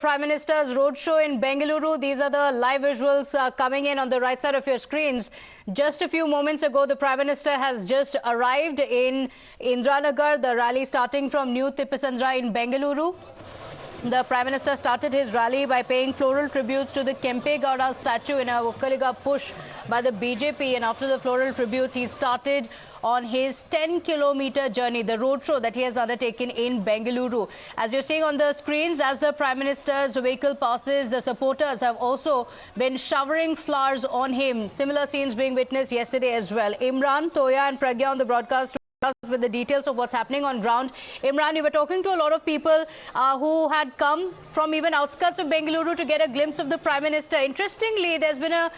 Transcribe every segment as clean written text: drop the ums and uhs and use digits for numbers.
Prime Minister's roadshow in Bengaluru. These are the live visuals coming in on the right side of your screens. Just a few moments ago, the Prime Minister has just arrived in Indranagar, the rally starting from New Tippisandra in Bengaluru. The Prime Minister started his rally by paying floral tributes to the Kempe Gowda statue in a Vokkaliga push by the BJP. And after the floral tributes, he started on his 10-kilometer journey, the roadshow that he has undertaken in Bengaluru. As you're seeing on the screens, as the Prime Minister's vehicle passes, the supporters have also been showering flowers on him. Similar scenes being witnessed yesterday as well. Imran, Toya and Pragya on the broadcast with the details of what's happening on ground. Imran, you were talking to a lot of people who had come from even outskirts of Bengaluru to get a glimpse of the Prime Minister. Interestingly, there's been a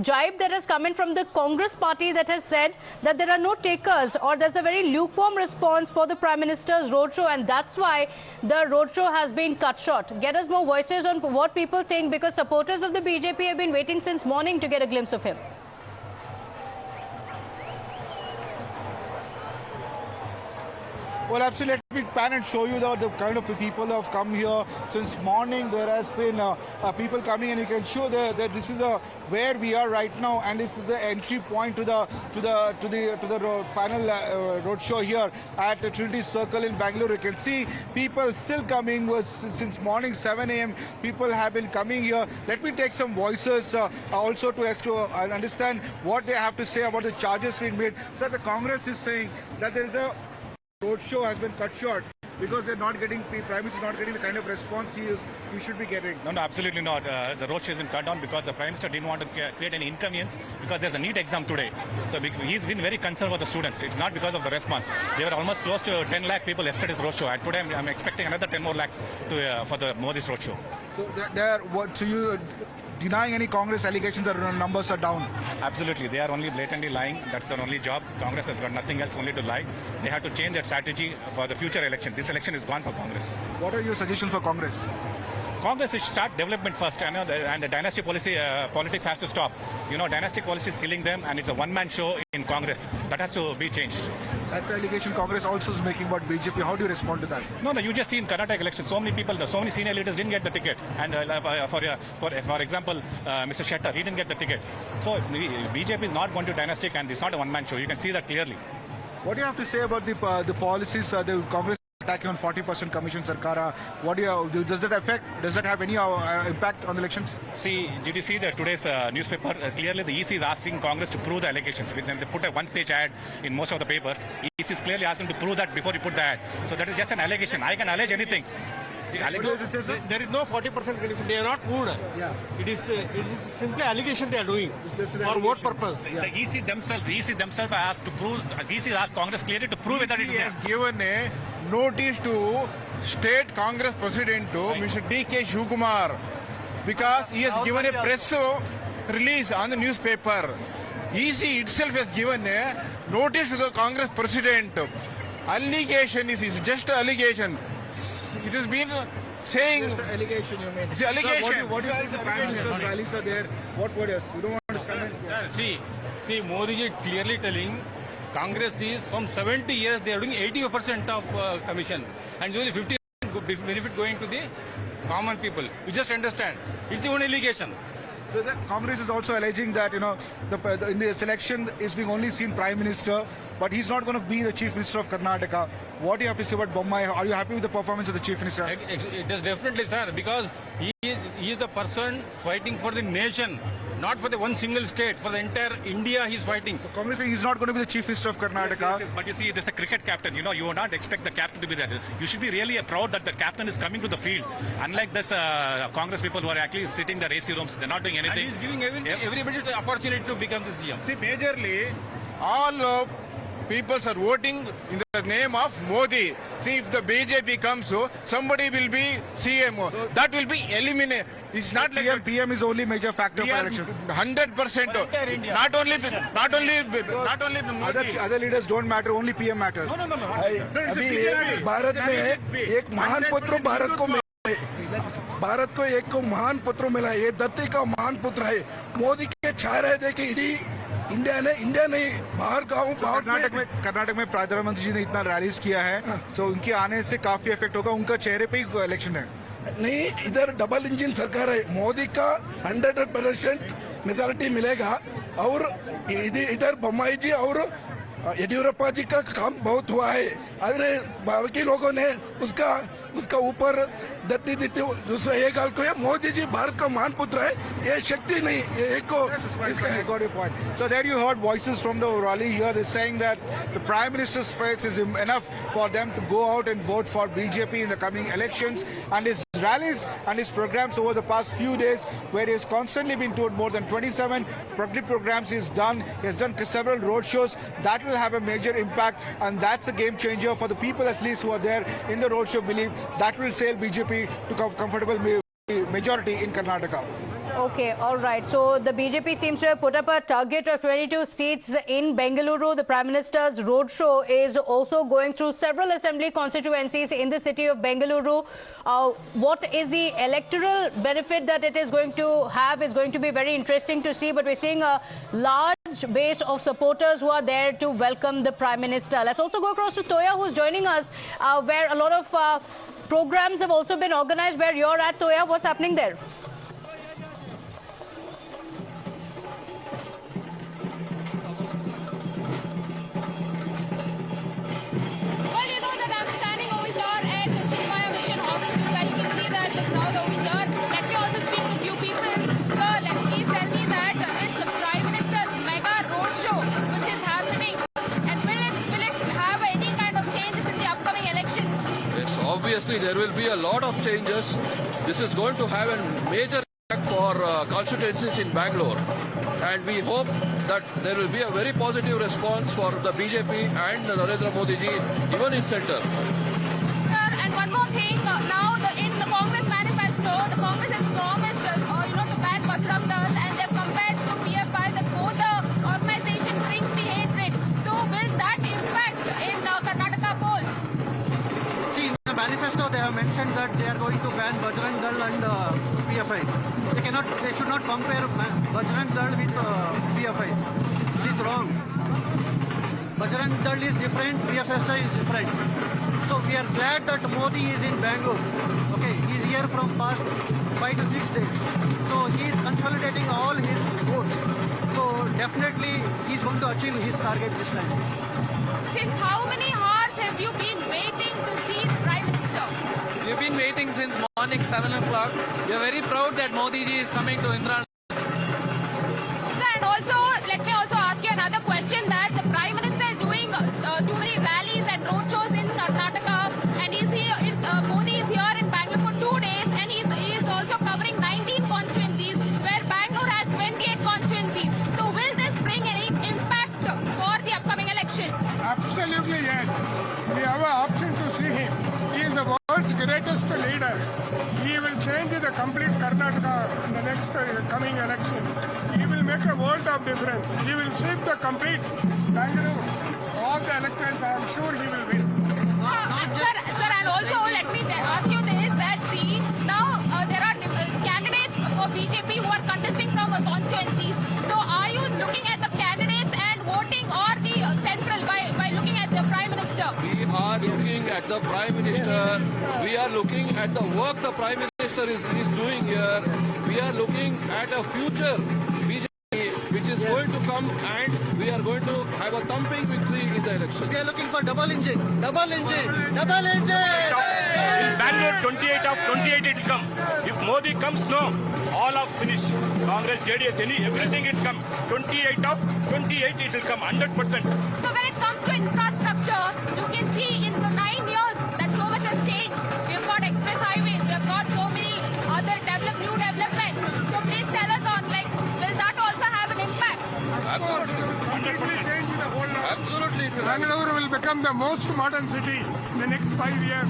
jibe that has come in from the Congress party that has said that there are no takers, or there's a very lukewarm response for the Prime Minister's roadshow, and that's why the roadshow has been cut short. Get us more voices on what people think, because supporters of the BJP have been waiting since morning to get a glimpse of him. Well, absolutely. Let me pan and show you the kind of people who have come here since morning. There has been people coming, and you can show that this is where we are right now, and this is the entry point to the final road show here at Trinity Circle in Bangalore. You can see people still coming since morning 7 a.m. People have been coming here. Let me take some voices also to understand what they have to say about the charges being made. So the Congress is saying that there is a roadshow has been cut short because they're not getting, Prime Minister not getting the kind of response he should be getting. No, absolutely not. The roadshow has been cut down because the Prime Minister didn't want to create any inconvenience, because there's a NEET exam today. So he's been very concerned about the students. It's not because of the response. They were almost close to 10 lakh people yesterday's roadshow, and today I'm expecting another 10 more lakhs for the Modi's roadshow. So you denying any Congress allegations that numbers are down? Absolutely. They are only blatantly lying. That's their only job. Congress has got nothing else, only to lie. They have to change their strategy for the future election. This election is gone for Congress. What are your suggestions for Congress? Congress should start development first, and the dynasty politics has to stop. You know, dynastic policy is killing them, and it's a one-man show in Congress. That has to be changed. That's the allegation Congress also is making about BJP. How do you respond to that? No, you just see in Karnataka Elections, so many people, so many senior leaders didn't get the ticket. And for example, Mr. Shah, he didn't get the ticket. So BJP is not going to dynastic, and it's not a one-man show. You can see that clearly. What do you have to say about the policies the Congress attacking on 40% commission, Sarkara? Does that have any impact on elections? See, did you see today's newspaper? Clearly the EC is asking Congress to prove the allegations. They put a one-page ad in most of the papers. EC is clearly asking to prove that before you put the ad. So that is just an allegation. I can allege anything. There is no 40% condition. They are not moved. Yeah. It is simply allegation they are doing for what purpose? Yeah. The EC themselves asked to prove. EC asked Congress clearly to prove whether it is. He has given a notice to State Congress President Mr. D.K. Shivamogga, because he has given a press release on the newspaper. EC itself has given a notice to the Congress President. Allegation is just an allegation. It has been saying... Just an allegation you made. It's an allegation. What do you think the Prime Minister's rallies are there? What else? You don't want to stand See, Modiji clearly telling Congress is from 70 years they are doing 80% of commission, and only 50% benefit going to the common people. You just understand. It's the only allegation. So the Congress is also alleging that, you know, in this election is being only seen Prime Minister, but he's not going to be the Chief Minister of Karnataka. What do you have to say about Bommai? Are you happy with the performance of the Chief Minister? It is definitely, sir, because he is the person fighting for the nation, not for the one single state. For the entire India, he's fighting. So Congress saying he's not going to be the Chief Minister of Karnataka. Yes. But you see, there's a cricket captain. You know, you would not expect the captain to be there. You should be really proud that the captain is coming to the field. Unlike this Congress people who are actually sitting in their AC rooms, they're not doing anything. And he's giving everybody the opportunity to become the CM. See, majorly, all peoples are voting in the name of Modi. See, if the BJP comes, somebody will be CM. So that will be eliminated. It's not like PM is only major factor for election. 100%. Not only Modi. Other leaders don't matter. Only PM matters. No. अभी भारत में एक महान पुत्र भारत को एक महान पुत्र मिला है। ये धरती का महान पुत्र है। मोदी के छाया रहे थे कि इंडिया नहीं बाहर गाँव कर्नाटक में प्रधानमंत्री जी ने इतना रैलीज किया है, तो उनके आने से काफी इफेक्ट होगा। उनका चेहरे पे ही इलेक्शन है। नहीं, इधर डबल इंजन सरकार है। मोदी का 100% मेजॉरिटी मिलेगा और इधर बम्माई जी और येडियुरप्पा जी का काम बहुत हुआ है। अरे बाकी लोगों ने उसका ऊपर दत्ती दूसरा ये गाल को है। मोदी जी भारत का महान पुत्र है, ये शक्ति नहीं, ये एक को I got your point. So there you heard voices from the rally here. They're saying that the Prime Minister's face is enough for them to go out and vote for BJP in the coming elections. And his rallies and his programs over the past few days, where he has constantly been toured more than 27 public programs he's done. He has done several roadshows. That will have a major impact, and that's a game changer for the people at least who are there in the roadshow. Believe that will sail BJP to comfortable majority in Karnataka. Okay, all right. So the BJP seems to have put up a target of 22 seats in Bengaluru. The Prime Minister's roadshow is also going through several assembly constituencies in the city of Bengaluru. What is the electoral benefit that it is going to have is going to be very interesting to see. But we're seeing a large base of supporters who are there to welcome the Prime Minister. Let's also go across to Toya, who's joining us, where a lot of programs have also been organized. Where you're at, Toya, what's happening there? Obviously, there will be a lot of changes. This is going to have a major impact for constituencies in Bangalore. And we hope that there will be a very positive response for the BJP and Narendra Modiji, even in center. Sir, and one more thing. Now, in the Congress manifesto, the Congress has promised, to ban Bajrang Bali, and they've compared to PFI that both the organization brings the hatred. So, will that impact in Karnataka polls? Manifesto, they have mentioned that they are going to ban Bajrang Bali and PFI. They should not compare Bajrang Bali with PFI. It is wrong. Bajrang Bali is different, PFI is different. So we are glad that Modi is in Bangalore. Okay, he is here from past 5 to 6 days. So he is consolidating all his votes. So definitely he is going to achieve his target this time. Since how many hours have you been waiting to see the Prime Minister? We've been waiting since morning 7 o'clock. We are very proud that Modiji is coming to Indra. Sir, and also, let me also ask you another question, that the Prime Minister is doing too many rallies and roadshows in Karnataka, and Modi is here in Bangalore for 2 days, and he is also covering 19 constituencies, where Bangalore has 28 constituencies. So will this bring any impact for the upcoming election? Absolutely yes. We have an option to see him. He is the world's greatest leader. He will change the complete Karnataka in the next coming election. He will make a world of difference. He will sweep the complete Bangalore. All the elections, I am sure he will win. Sir, and also let me ask you this, that see, now there are candidates for BJP who are contesting from constituencies. So are you looking at the candidates and voting, or the central by looking at the Prime Minister? We are looking at the Prime Minister. We are looking at the work the Prime Minister is doing here. We are looking at a future BJP which is going to come, and we are going to have a thumping victory in the election. We are looking for double engine. Double engine. Double engine. In Bangalore, 28 of 28 it will come. If Modi comes, no. All of finish. Congress, JDS, everything it come. 28 of 28 it will come, 100%. So when it comes to infrastructure, you can see in the 9 years that so much has changed. We have got express highways, we have got so many other new developments. So please tell us on, will that also have an impact? Absolutely change the whole lot. Absolutely. Bengaluru will become the most modern city in the next 5 years.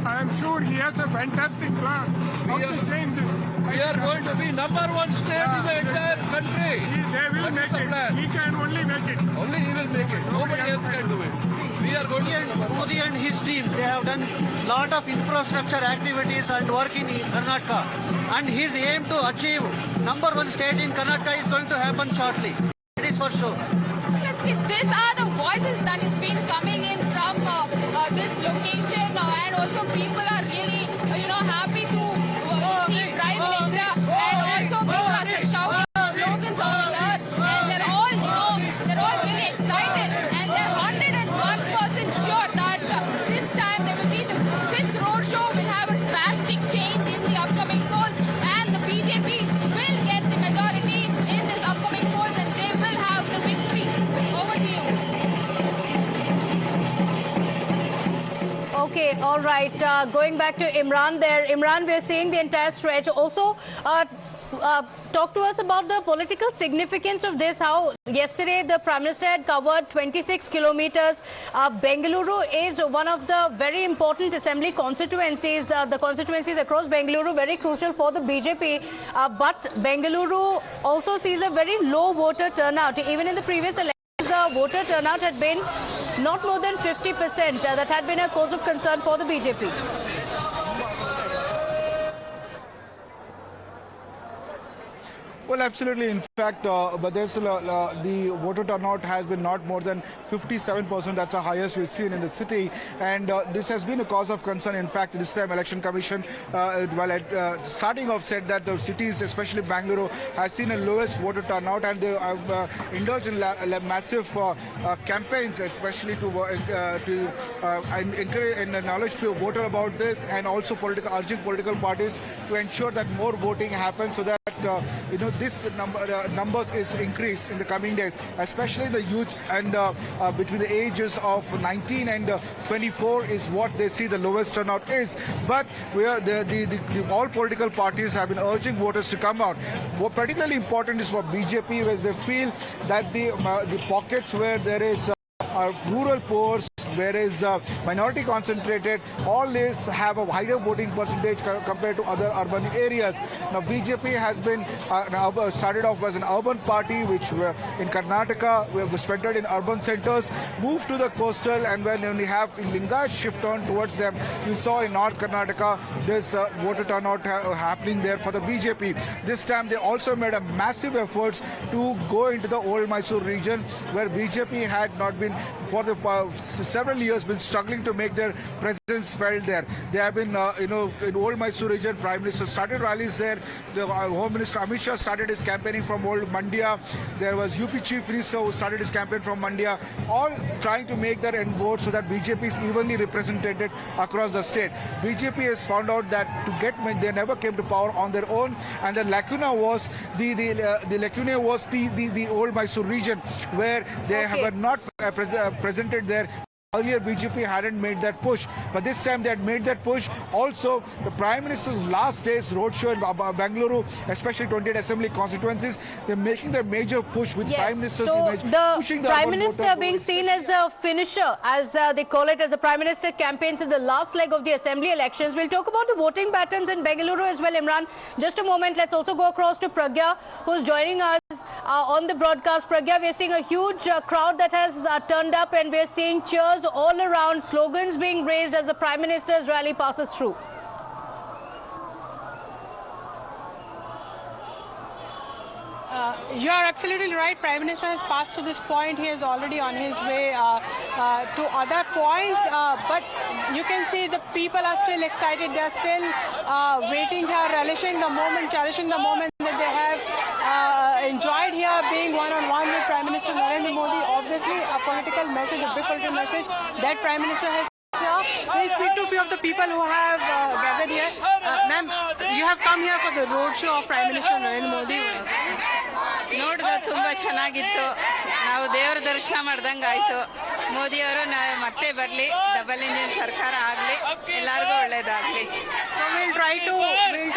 I am sure he has a fantastic plan how to change this. We are going to be #1 state in the entire country. They will make it. He can only make it. Only he will make it. Nobody else can do it. We are going to Modi and his team, they have done lot of infrastructure activities and work in Karnataka. And his aim to achieve #1 state in Karnataka is going to happen shortly. It is for sure. These are the voices that has been coming in from this location, and also people are really, happy to upcoming polls, and the BJP will get the majority in this upcoming polls, and they will have the victory. Over to you. Okay, all right. Going back to Imran there. Imran, we're seeing the entire stretch. Also, talk to us about the political significance of this. How yesterday the Prime Minister had covered 26 kilometers. Bengaluru is one of the very important assembly constituencies. The constituencies across Bengaluru very crucial for the BJP. But Bengaluru also sees a very low voter turnout. Even in the previous election, the voter turnout had been not more than 50%. That had been a cause of concern for the BJP. Well, absolutely. In fact, but there's the voter turnout has been not more than 57%. That's the highest we've seen in the city, and this has been a cause of concern. In fact, this time Election Commission, starting off, said that the cities, especially Bengaluru, has seen the lowest voter turnout, and they have indulged in massive campaigns, especially to encourage and knowledge to voter about this, and also urging political parties to ensure that more voting happens, so that this numbers is increased in the coming days, especially the youths, and between the ages of 19 and 24 is what they see the lowest turnout is. But all political parties have been urging voters to come out. What particularly important is for BJP, where they feel that the pockets where there is rural poor, whereas minority concentrated, all these have a higher voting percentage compared to other urban areas. Now, BJP has been started off as an urban party, which in Karnataka was spread in urban centers, moved to the coastal, and when we have Linga shift on towards them, you saw in North Karnataka this voter turnout happening there for the BJP. This time they also made a massive efforts to go into the old Mysore region, where BJP had not been for the several years been struggling to make their presence felt there. They have been, in old Mysore region, Prime Minister started rallies there. The Home Minister Amit Shah started his campaigning from old Mandya. There was UP Chief Minister who started his campaign from Mandya, all trying to make their end vote so that BJP is evenly represented across the state. BJP has found out that they never came to power on their own, and the lacuna was the old Mysore region, where they have not presented there. Earlier, BJP hadn't made that push, but this time they had made that push. Also, the Prime Minister's last day's roadshow in Bengaluru, especially 28 assembly constituencies, they're making their major push with Prime Minister's image, pushing the Prime Minister being seen as a finisher, as they call it, as the Prime Minister campaigns in the last leg of the assembly elections. We'll talk about the voting patterns in Bengaluru as well, Imran. Just a moment, let's also go across to Pragya, who's joining us on the broadcast. Pragya, we're seeing a huge crowd that has turned up, and we're seeing cheers all around, slogans being raised as the Prime Minister's rally passes through. You are absolutely right. Prime Minister has passed to this point. He is already on his way to other points. But you can see the people are still excited. They are still waiting here, relishing the moment, cherishing the moment that they have enjoyed here, being one-on-one with Prime Minister Narendra Modi. Obviously, a political message, a big political message that Prime Minister has. Please speak to a few of the people who have gathered here. Ma'am, you have come here for the roadshow of Prime Minister Narendra Modi. ನೋಡಿದ ತುಂಬಾ ಚೆನ್ನಾಗಿತ್ತು. ನಾವು ದೇವರ ದರ್ಶನ ಮಾಡ್ದಂಗೆ ಆಯ್ತು. ಮೋದಿ ಅವರು ಮತ್ತೆ ಬರಲಿ, ಡಬಲ್ ಇಂಜಿನ್ ಸರ್ಕಾರ ಆಗಲಿ, ಎಲ್ಲರಿಗೂ ಒಳ್ಳೇದಾಗಲಿ. So we'll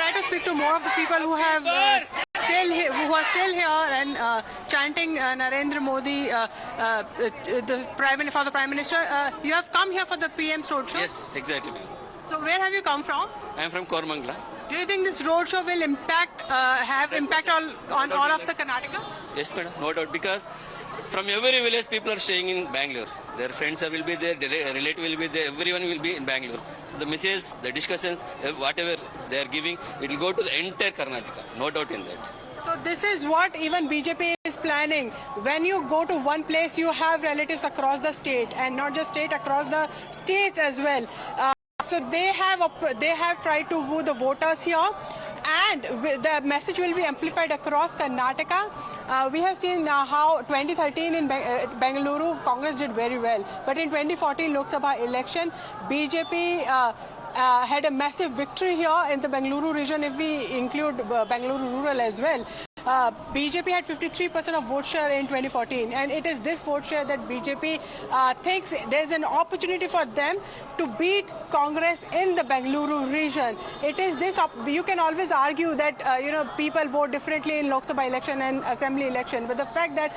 try to speak to more of the people who have who are still here and chanting Narendra Modi for the Prime Minister. You have come here for the PM's roadshow? Yes, exactly. So where have you come from? I am from Kormangla. Do you think this roadshow will have impact on all of the Karnataka? Yes, madam, no doubt, because from every village people are staying in Bangalore. Their friends will be there, their relative will be there, everyone will be in Bangalore. So the message, the discussions, whatever they are giving, it will go to the entire Karnataka, no doubt in that. So this is what even BJP is planning. When you go to one place, you have relatives across the state, and not just state, across the states as well. So they have tried to woo the voters here, and the message will be amplified across Karnataka. We have seen how 2013 in Bengaluru, Congress did very well, but in 2014 Lok Sabha election, BJP had a massive victory here in the Bengaluru region. If we include Bengaluru rural as well, BJP had 53% of vote share in 2014, and it is this vote share that BJP thinks there's an opportunity for them to beat Congress in the Bengaluru region. It is this. You can always argue that people vote differently in Lok Sabha election and Assembly election, but the fact that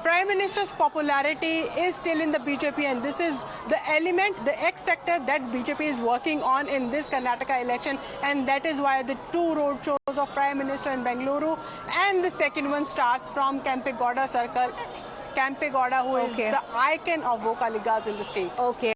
Prime Minister's popularity is still in the BJP, and this is the element, the X factor that BJP is working on in this Karnataka election, and that is why the two road shows of Prime Minister in Bengaluru, and the second one starts from Kempegowda Circle. Kempegowda, who is the icon of Vocaligas in the state. Okay.